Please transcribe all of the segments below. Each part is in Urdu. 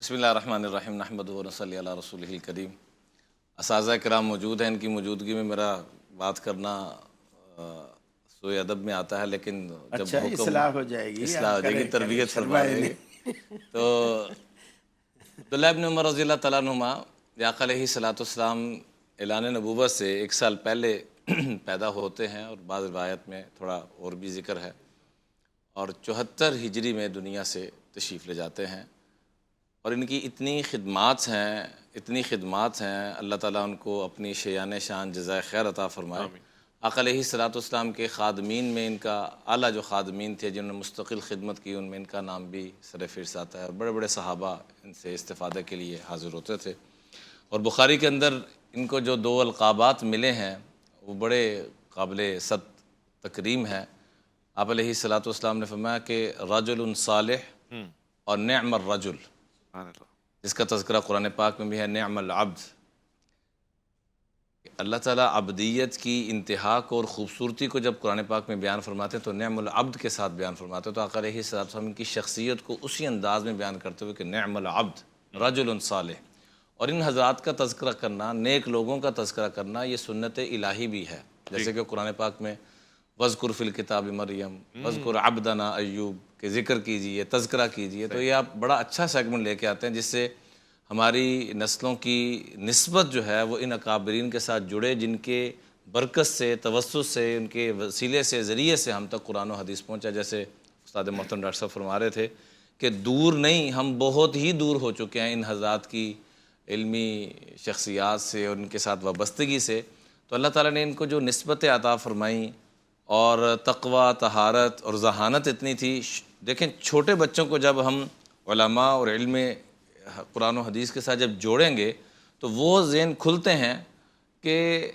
بسم اللہ الرحمن الرحیم نحمدہ و نصلی علی رسولہ الکریم۔ اساتذہ کرام موجود ہیں، ان کی موجودگی میں میرا بات کرنا سوء ادب میں آتا ہے، لیکن جب اچھا اصلاح ہو جائے گی، اصلاح ہو جائے گی، تربیت فرما دیں گے۔ تو عبداللہ ابن عمر رضی اللہ تعالیٰ عنہما آقا علیہ الصلوۃ والسلام اعلان نبوت سے 1 سال پہلے پیدا ہوتے ہیں، اور بعض روایت میں تھوڑا اور بھی ذکر ہے، اور 74 ہجری میں دنیا سے تشریف لے جاتے ہیں۔ اور ان کی اتنی خدمات ہیں، اللہ تعالیٰ ان کو اپنی شیان شان جزائے خیر عطا فرمائے۔ آقا علیہ الصلوۃ والسلام کے خادمین میں ان کا اعلیٰ جو خادمین تھے جنہوں نے مستقل خدمت کی، ان میں ان کا نام بھی سر فہرست آتا ہے، اور بڑے بڑے صحابہ ان سے استفادہ کے لیے حاضر ہوتے تھے۔ اور بخاری کے اندر ان کو جو 2 القابات ملے ہیں وہ بڑے قابل صد تکریم ہیں۔ آپ علیہ الصلوۃ والسلام نے فرمایا کہ رجل صالح اور نعم الرجل، جس کا تذکرہ قرآن پاک میں بھی ہے، نعم العبد۔ اللہ تعالیٰ عبدیت کی انتہا کو اور خوبصورتی کو جب قرآن پاک میں بیان فرماتے ہیں تو نعم العبد کے ساتھ بیان فرماتے ہیں۔ تو آقا علیہ الصلوۃ والسلام کی شخصیت کو اسی انداز میں بیان کرتے ہوئے کہ نعم العبد رجل صالح۔ اور ان حضرات کا تذکرہ کرنا، نیک لوگوں کا تذکرہ کرنا، یہ سنت الہی بھی ہے، جیسے کہ قرآن پاک میں وَاذْكُرْ فِي الْكِتَابِ مریم، وَاذْكُرْ عَبْدَنَا ایوب کہ ذکر کیجئے، تذکرہ کیجئے۔ تو یہ آپ بڑا اچھا سیگمنٹ لے کے آتے ہیں، جس سے ہماری نسلوں کی نسبت جو ہے وہ ان اکابرین کے ساتھ جڑے، جن کے برکت سے، توسط سے، ان کے وسیلے سے، ذریعے سے ہم تک قرآن و حدیث پہنچا۔ جیسے استاد محترم ڈاکٹر صاحب فرما رہے تھے کہ دور نہیں، ہم بہت ہی دور ہو چکے ہیں ان حضرات کی علمی شخصیات سے اور ان کے ساتھ وابستگی سے۔ تو اللہ تعالیٰ نے ان کو جو نسبتیں عطا فرمائیں، اور تقوی، طہارت اور ذہانت اتنی تھی۔ دیکھیں چھوٹے بچوں کو جب ہم علماء اور علم قرآن و حدیث کے ساتھ جب جوڑیں گے تو وہ ذہن کھلتے ہیں کہ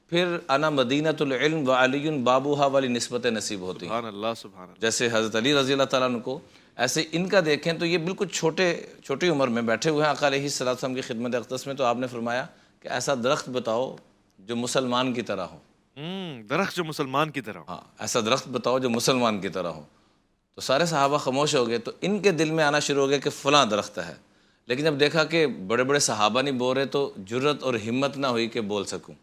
پھر انا مدینۃ العلم وعلی بابوہا والی نسبت نصیب ہوتی ہیں۔ سبحان اللہ، سبحان اللہ۔ جیسے حضرت علی رضی اللہ تعالیٰ عنہ کو، ایسے ان کا دیکھیں تو یہ بالکل چھوٹی عمر میں بیٹھے ہوئے ہیں آقا علیہ الصلوۃ والسلام کی خدمت اقدس میں۔ تو آپ نے فرمایا کہ ایسا درخت بتاؤ جو مسلمان کی طرح ہو۔ درخت جو مسلمان کی طرح ہو۔ ہاں، ایسا درخت بتاؤ جو مسلمان کی طرح ہو۔ تو سارے صحابہ خاموش ہو گئے، تو ان کے دل میں آنا شروع ہو گیا کہ فلاں درخت ہے۔ لیکن جب دیکھا کہ بڑے بڑے صحابہ نہیں بول رہے تو جرت اور ہمت نہ ہوئی کہ بول سکوں۔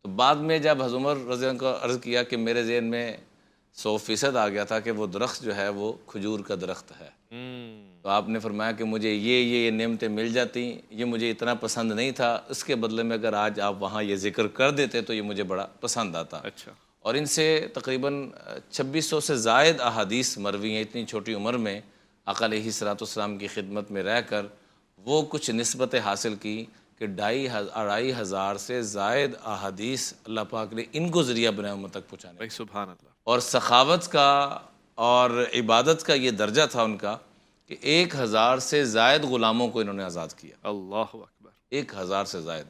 تو بعد میں جب حضرت عمر رضی اللہ عنہ کو عرض کیا کہ میرے ذہن میں 100% آ گیا تھا کہ وہ درخت جو ہے وہ کھجور کا درخت ہے۔ تو آپ نے فرمایا کہ مجھے یہ نعمتیں مل جاتی، یہ مجھے اتنا پسند نہیں تھا، اس کے بدلے میں اگر آج آپ وہاں یہ ذکر کر دیتے تو یہ مجھے بڑا پسند آتا۔ اچھا۔ اور ان سے تقریباً 2600 سے زائد احادیث مروی ہیں اتنی چھوٹی عمر میں۔ آقا علیہ الصلوۃ والسلام کی خدمت میں رہ کر وہ کچھ نسبتیں حاصل کی کہ 2500 سے زائد احادیث اللہ پاک نے ان کو ذریعہ بنائے امت تک پہنچانے۔ سبحان اللہ۔ اور سخاوت کا اور عبادت کا یہ درجہ تھا ان کا کہ 1000 سے زائد غلاموں کو انہوں نے آزاد کیا۔ اللہ اکبر۔ 1000 سے زائد۔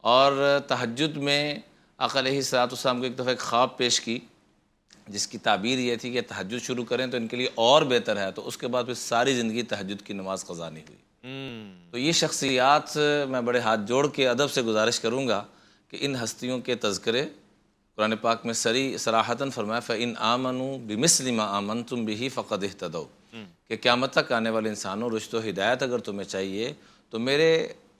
اور تہجد میں آقا علیہ الصلوۃ والسلام کو ایک دفعہ ایک خواب پیش کی، جس کی تعبیر یہ تھی کہ تہجد شروع کریں تو ان کے لیے اور بہتر ہے۔ تو اس کے بعد پھر ساری زندگی تہجد کی نماز قضا نہیں ہوئی۔ تو یہ شخصیات میں بڑے ہاتھ جوڑ کے ادب سے گزارش کروں گا کہ ان ہستیوں کے تذکرے قرآن پاک میں صراحتاً فرمایا فَإِنْ آمَنُوا بِمِثْلِ مَا آمَنْتُمْ بِهِ فَقَدْ اهْتَدَوْا، کہ قیامت تک آنے والے انسانوں رشد و ہدایت اگر تمہیں چاہیے تو میرے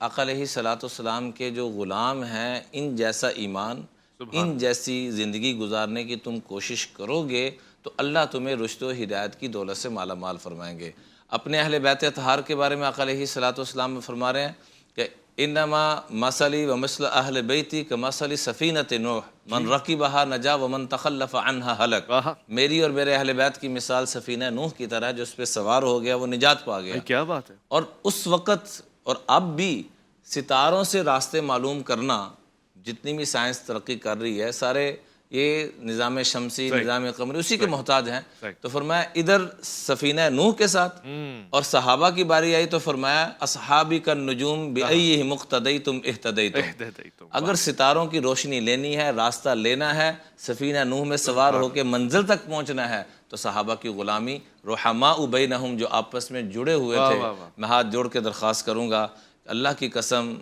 آقا علیہ الصلوۃ والسلام کے جو غلام ہیں، ان جیسا ایمان، ان جیسی زندگی گزارنے کی تم کوشش کرو گے تو اللہ تمہیں رشد و ہدایت کی دولت سے مالا مال فرمائیں گے۔ اپنے اہل بیت اطہار کے بارے میں آقا علیہ الصلوۃ والسلام فرما رہے ہیں کہ انما مثلی و مثل اہل بیتی کمثل سفینۃ نوح من رکبھا نجا ومن تخلف عنہا ہلک۔ میری اور میرے اہل بیت کی مثال سفینہ نوح کی طرح ہے، جو اس پہ سوار ہو گیا وہ نجات پا گیا۔ کیا بات ہے۔ اور اس وقت اور اب بھی ستاروں سے راستے معلوم کرنا، جتنی بھی سائنس ترقی کر رہی ہے، سارے یہ نظام شمسی، نظام قمری اسی کے محتاج ہیں۔ تو فرمایا ادھر سفینہ نوح کے ساتھ، اور صحابہ کی باری آئی تو فرمایا اصحابی کالنجوم بأیہم اقتدیتم اہتدیتم۔ اگر ستاروں کی روشنی لینی ہے، راستہ لینا ہے، سفینہ نوح میں سوار ہو کے منزل تک پہنچنا ہے، تو صحابہ کی غلامی، رحماء بینہم، جو آپس میں جڑے ہوئے تھے۔ میں ہاتھ جوڑ کے درخواست کروں گا، اللہ کی قسم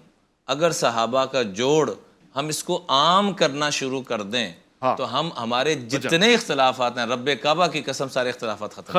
اگر صحابہ کا جوڑ ہم اس کو عام کرنا شروع کر دیں تو ہم ہمارے جتنے اختلافات ہیں، رب کعبہ کی قسم، سارے اختلافات ختم